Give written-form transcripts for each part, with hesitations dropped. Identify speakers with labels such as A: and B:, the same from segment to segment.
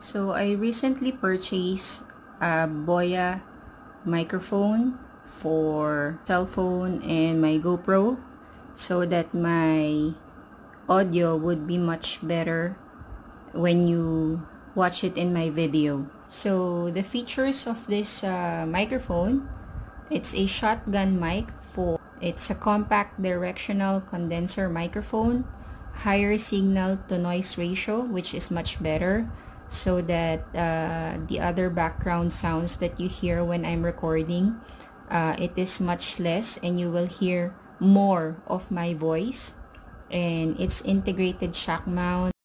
A: So I recently purchased a BOYA microphone for cell phone and my GoPro so that my audio would be much better when you watch it in my video. So the features of this microphone, it's a shotgun mic. It's a compact directional condenser microphone, higher signal to noise ratio, which is much better, so that the other background sounds that you hear when I'm recording, it is much less and you will hear more of my voice. And it's integrated shock mount,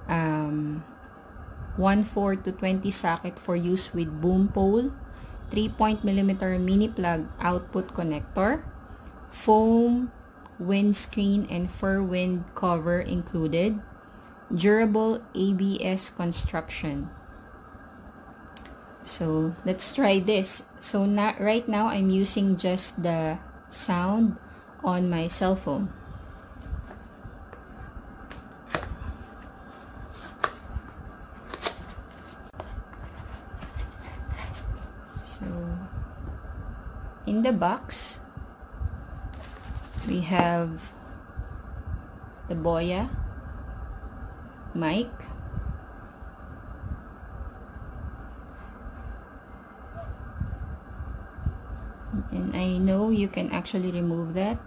A: 1/4 to 20 socket for use with boom pole, 3.mm mini plug output connector, foam windscreen and fur wind cover included, durable ABS construction. So let's try this. So right now I'm using just the sound on my cell phone. So in the box we have the BOYA mic, and I know you can actually remove that.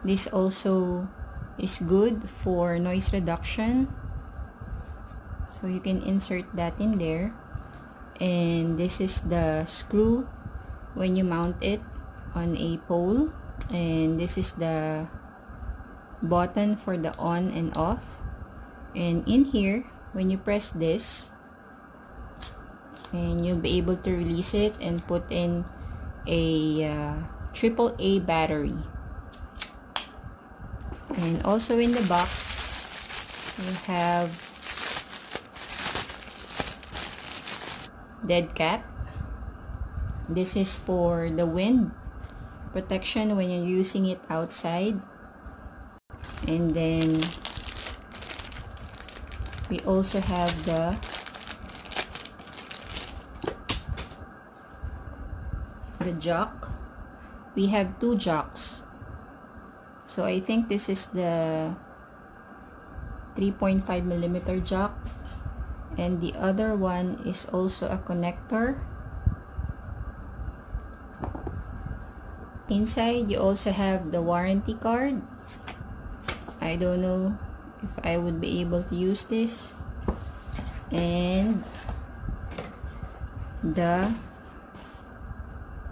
A: This also is good for noise reduction, so you can insert that in there. And this is the screw when you mount it on a pole, and this is the button for the on and off. And in here, when you press this, and you'll be able to release it and put in a AAA battery. And also in the box you have dead cat. This is for the wind protection when you're using it outside. And then we also have the jock. We have two jocks. So I think this is the 3.5mm jock, and the other one is also a connector. Inside you also have the warranty card. I don't know if I would be able to use this, and the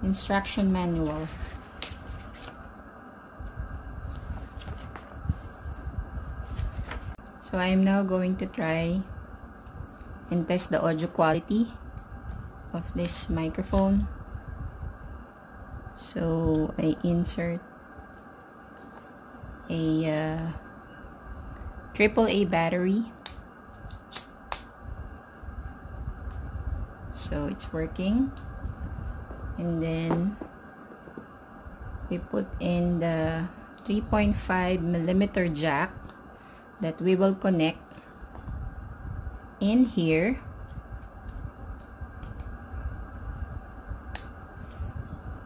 A: instruction manual. So I am now going to try and test the audio quality of this microphone. So I insert a AAA battery. So it's working. And then we put in the 3.5mm jack that we will connect in here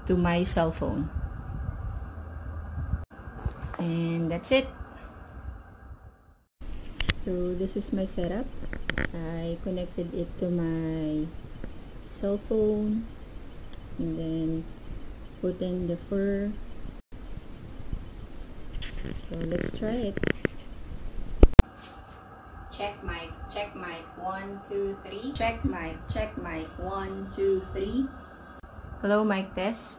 A: to my cell phone. And that's it. So this is my setup. I connected it to my cell phone and then put in the fur. So let's try it. Check mic, 1, 2, 3. Check mic, 1, 2, 3. Hello, mic test,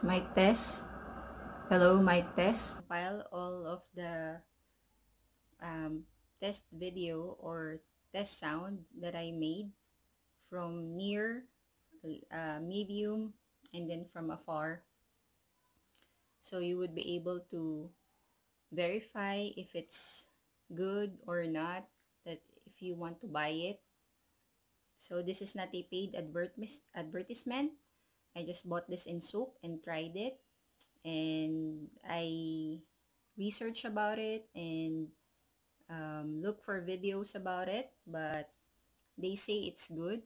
A: hello, mic test. Compile all of the test video or test sound that I made from near, medium, and then from afar, so you would be able to verify if it's good or not, that if you want to buy it. So this is not a paid advertisement. I just bought this in Soup and tried it, and I researched about it and look for videos about it, but they say it's good,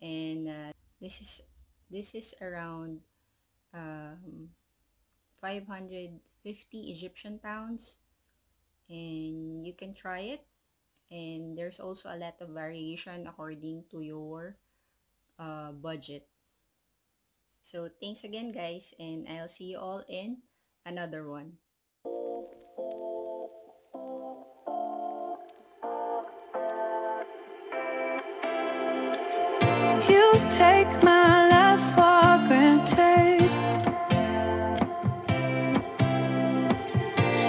A: and this is around 550 Egyptian pounds, and you can try it. And there's also a lot of variation according to your budget. So thanks again, guys, and I'll see you all in another one.
B: You take my love for granted.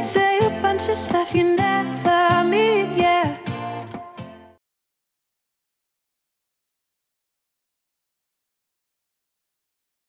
B: Say a bunch of stuff you never